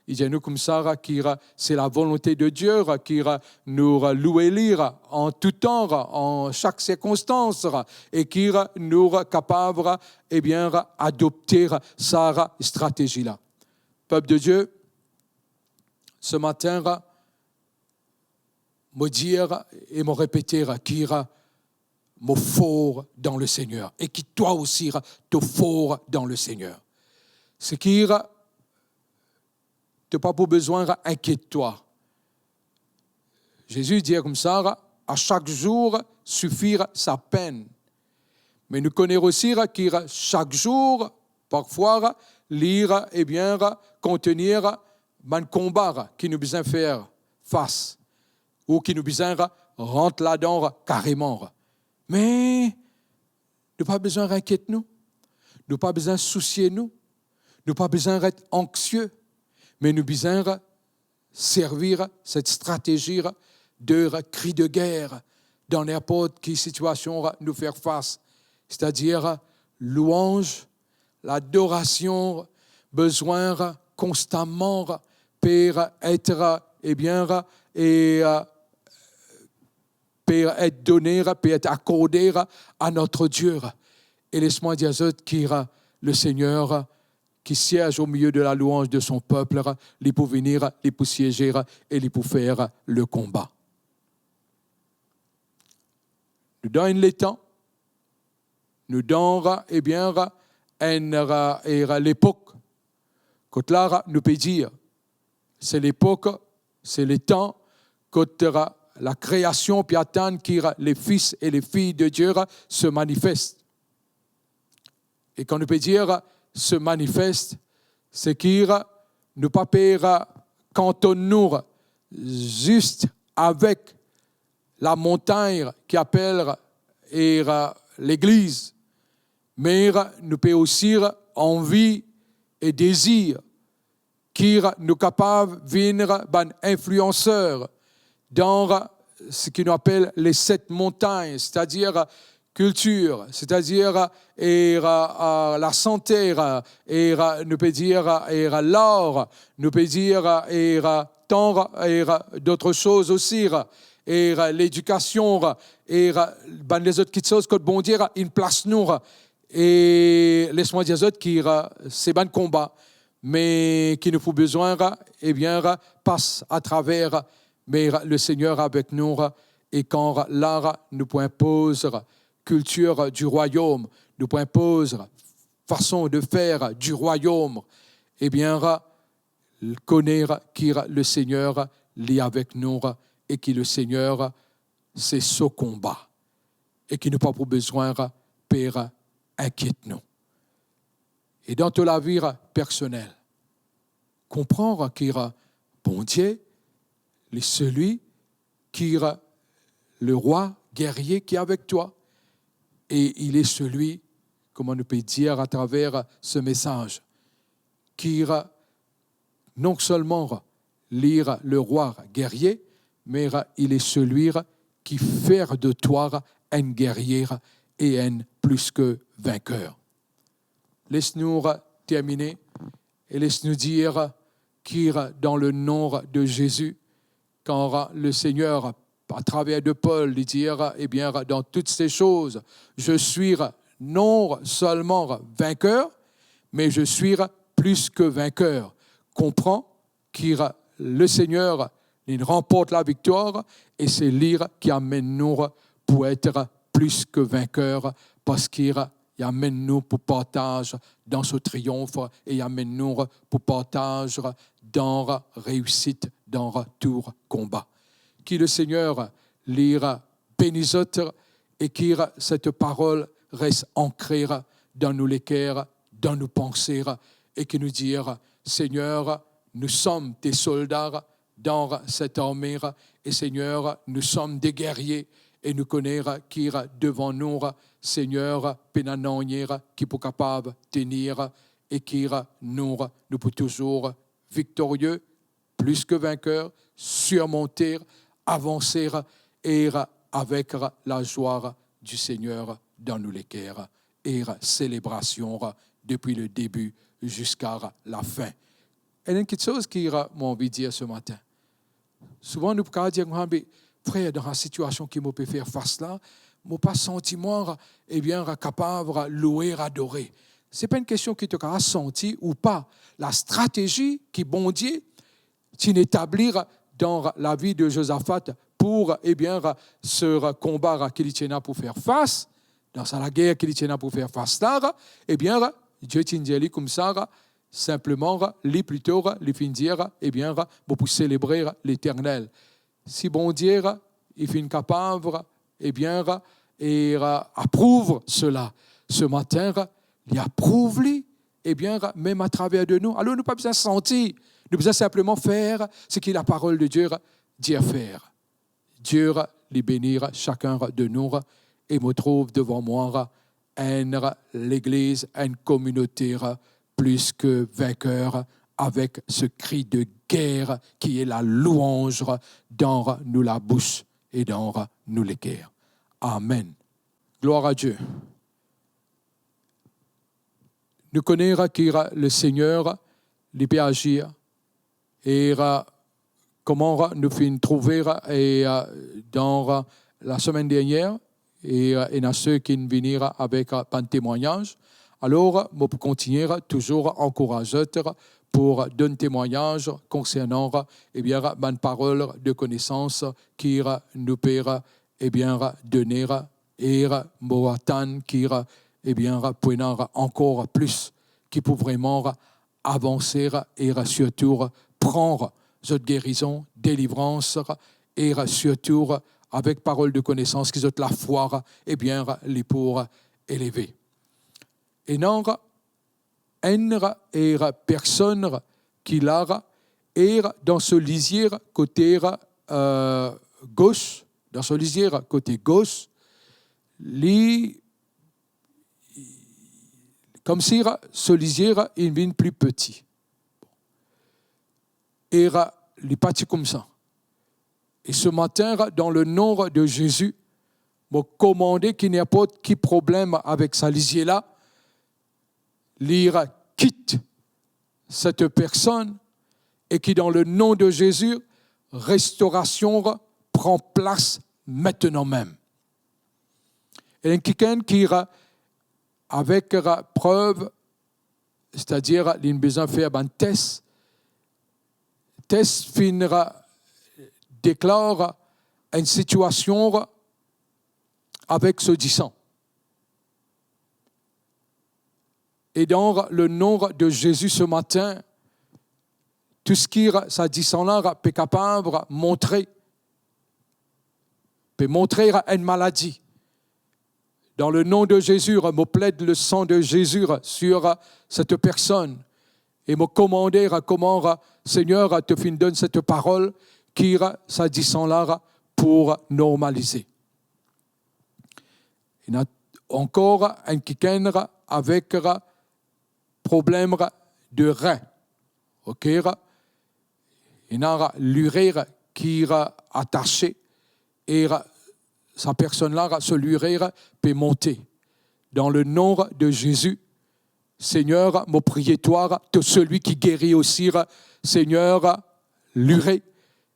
il dit nous comme ça que c'est la volonté de Dieu qui nous louer lire en tout temps, en chaque circonstance, et qui nous capable eh bien adopter sa stratégie là. Peuple de Dieu, ce matin, me dire et me répéter qui me fort dans le Seigneur et qui toi aussi te fort dans le Seigneur. C'est qui tu n'as pas besoin d'inquiéter-toi. Jésus dit comme ça, à chaque jour suffire sa peine. Mais nous connaissons aussi que chaque jour, parfois, lire et bien contenir un combat qui nous besoin faire face ou qui nous besoin rentrer là-dedans carrément. Mais nous n'avons pas besoin d'inquiéter nous. Nous n'avons pas besoin de soucier nous. Nous n'avons pas besoin d'être anxieux. Mais nous besoin servir cette stratégie de cri de guerre dans n'importe quelle situation nous faire face. C'est-à-dire louange, l'adoration, besoin constamment pour être eh bien et pour être donné, pour être accordé à notre Dieu. Et laisse-moi dire que le Seigneur qui siège au milieu de la louange de son peuple, il peut venir, il peut siéger et il peut faire le combat. Nous donnons le temps, nous donnons eh bien l'époque. Quand là, nous pouvons dire, c'est l'époque, c'est le temps, quand la création puis attendre que les fils et les filles de Dieu se manifestent. Et quand nous pouvons dire se manifeste, c'est qu'il ne pas paiera cantonner juste avec la montagne qui appelle l'Église, mais nous peut aussi envie et désir qui nous capable de venir influenceurs dans ce qu'on appelle les 7 montagnes, c'est-à-dire culture, c'est-à-dire la santé, nous peut dire l'art, nous peut dire tant d'autres choses aussi, et l'éducation, et les autres choses que bon dire, une place nous, et laisse-moi dire que c'est un combat, mais qui nous faut besoin, eh bien, passe à travers, mais le Seigneur avec nous, et quand l'art nous impose culture du royaume, nous impose façon de faire du royaume, eh bien, connaître que le Seigneur est avec nous et que le Seigneur, c'est ce combat et qu'il n'a pas pour besoin pour inquiéter nous. Et dans toute la vie personnelle, comprendre que bon Dieu est celui qui est le roi guerrier qui est avec toi et il est celui, comment on peut dire à travers ce message, qui non seulement lire le roi guerrier, mais il est celui qui fait de toi un guerrier et un plus que vainqueur. Laisse-nous terminer et laisse-nous dire que dans le nom de Jésus, quand le Seigneur, à travers de Paul, dit, eh bien, dans toutes ces choses, je suis non seulement vainqueur, mais je suis plus que vainqueur. Comprends que le Seigneur il remporte la victoire et c'est lui qui amène nous pour être plus que vainqueur parce qu'il amène nous pour partage dans ce triomphe et il amène nous pour partage dans la réussite, dans le tout combat. Que le Seigneur lira bénisse et que cette parole reste ancrée dans nos cœurs, dans nos pensées et que nous dire Seigneur, nous sommes des soldats dans cette armée et Seigneur, nous sommes des guerriers et nous connaissons qui devant nous, Seigneur, pénanonier, qui est capable de tenir et qui nous peut toujours victorieux, plus que vainqueur, surmonter, avancer et avec la joie du Seigneur dans nos cœurs et célébration depuis le début jusqu'à la fin. Et il y a quelque chose qui m'a envie de dire ce matin. Souvent, nous pouvons dire, frère, dans la situation qui me peut faire face là, je n'ai pas sentiment capable de louer, adorer. Ce n'est pas une question qui te a senti ou pas. La stratégie qui bon Dieu établir dans la vie de Josaphat pour ce combat qu'il tient pour faire face, dans la guerre qu'il tient pour faire face là, Dieu t'a comme ça, simplement, plutôt, fin dire, pour célébrer l'Éternel. Si bon Dieu, il fait capable, et approuve cela. Ce matin, il approuve, même à travers de nous. Alors, nous n'avons pas besoin de sentir, nous devons simplement faire ce que la parole de Dieu dit à faire. Dieu les bénira chacun de nous et me trouve devant moi l'Église, une communauté plus que vainqueur avec ce cri de guerre qui est la louange dans nous la bouche et dans nous les cœurs. Amen. Gloire à Dieu. Nous connaissons que le Seigneur il peut agir et comment nous finissons trouver dans la semaine dernière et il y a ceux qui viennent avec un témoignage. Alors, je peux continuer toujours encourager pour donner témoignage concernant ma parole de connaissance qui nous peut donner et Moatan qui peut encore plus, qui peut vraiment avancer et surtout prendre cette guérison, délivrance et surtout avec parole de connaissance qui est la foi les pour élever. Et non, une personne qui l'a est dans ce lisier côté gauche, dans ce lisier côté gauche, comme si ce lisier il devient plus petit. Et il est parti comme ça. Et ce matin, dans le nom de Jésus, je commandé qu'il n'y ait pas de problème avec sa lisier-là. L'ira quitte cette personne et qui, dans le nom de Jésus, restauration prend place maintenant même. Et quelqu'un qui ira avec preuve, c'est-à-dire il a besoin de faire un test. Test finira déclare une situation avec ce disant. Et dans le nom de Jésus ce matin, tout ce qui ça dit son là peut capable montrer une maladie. Dans le nom de Jésus, me plaide le sang de Jésus sur cette personne et me commander comment Seigneur te donne cette parole qui ça dit son là pour normaliser. Il y a encore un quelqu'un avec problème de rein. OK? Il y a l'urée qui est attachée et sa personne-là, ce l'urée peut monter. Dans le nom de Jésus, Seigneur, mon prière, de celui qui guérit aussi, Seigneur, l'urée.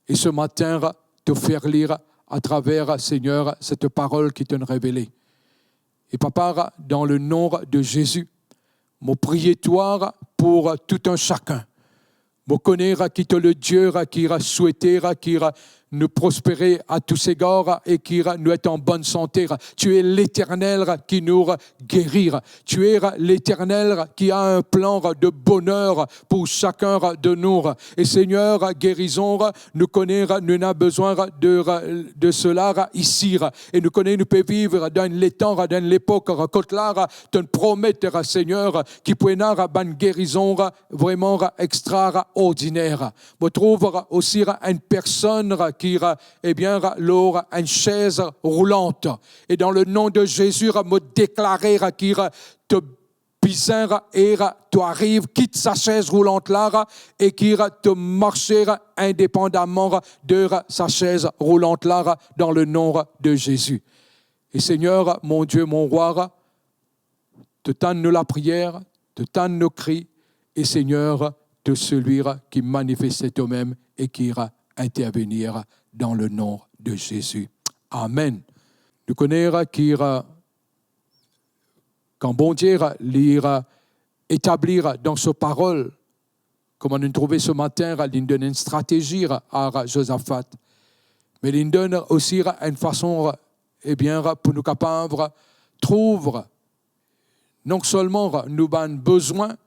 Et ce matin, te faire lire à travers, Seigneur, cette parole qui t'est révélée. Et papa, dans le nom de Jésus, mon prière pour tout un chacun. Mon connaître qui te le Dieu qui a souhaité, qui a nous prospérer à tous égards et qui nous est en bonne santé. Tu es l'Éternel qui nous guérit. Tu es l'Éternel qui a un plan de bonheur pour chacun de nous. Et Seigneur, guérison, nous connaissons, nous avons besoin de cela ici. Et nous connaissons, nous pouvons vivre dans l'étang, dans l'époque, quand là, te promettre, Seigneur, qui peut avoir une guérison vraiment extraordinaire. Je trouve aussi une personne qui l'or une chaise roulante. Et dans le nom de Jésus, me déclarer qui te bizarre et tu arrives, quitte sa chaise roulante là et qui te marcher indépendamment de sa chaise roulante là dans le nom de Jésus. Et Seigneur, mon Dieu, mon roi, te tends-nous la prière, te tends nos cris et Seigneur, de celui qui manifeste toi-même et qui ira intervenir dans le nom de Jésus. Amen. Nous connaissons qui quand bon Dieu l'ira établir dans sa parole, comme on a trouvé ce matin, il donne une stratégie à Josaphat. Mais il donne aussi une façon pour nous capables de trouver non seulement nous avons besoin,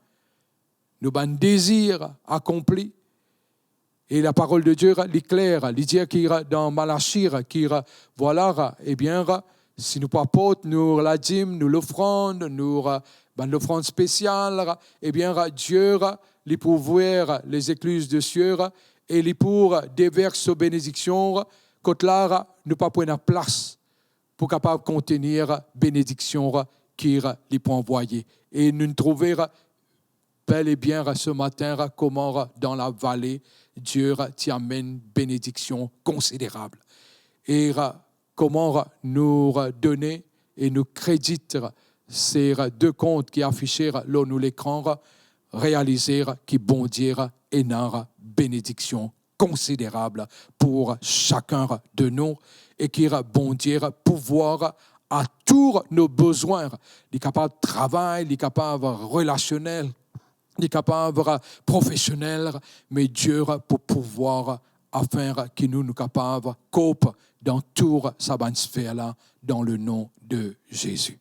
nous avons désir accompli. Et la parole de Dieu est claire. Il dit qu'il dans Malachie, voilà, si nous apportons nous la dîme, nous l'offrande, nous l'offrande spéciale, Dieu les pouvoir les écluses de cieux et les pour déverse bénédictions, quand là nous pas prendre place pour capable contenir bénédiction qu'il les peut envoyer. Et nous trouver bel et bien ce matin comment dans la vallée Dieu t'y amène bénédiction considérable. Et comment nous donner et nous créditer ces deux comptes qui affichent là nous l'écran, réaliser qui bon Dieu et une bénédiction considérable pour chacun de nous et qui bon Dieu pouvoir à tous nos besoins, les capables de travail, les capables relationnels, les capables professionnels, mais Dieu pour pouvoir afin que nous capables cope dans toute sa bonne sphère là, dans le nom de Jésus.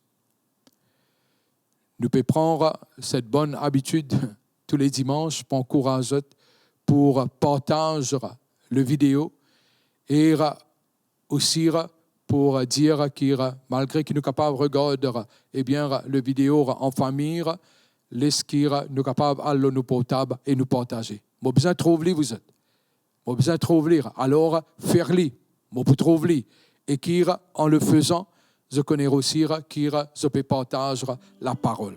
Nous pouvons prendre cette bonne habitude tous les dimanches pour encourager, pour partager le vidéo et aussi pour dire que malgré que nous sommes capables de regarder le vidéo en famille, laisse-nous nous capables de nous portable et nous partager. Moi besoin de trouver vous êtes. Moi besoin de trouver alors faire-le. Moi pour trouver et qui en le faisant, je connais aussi qui je peux partager la parole.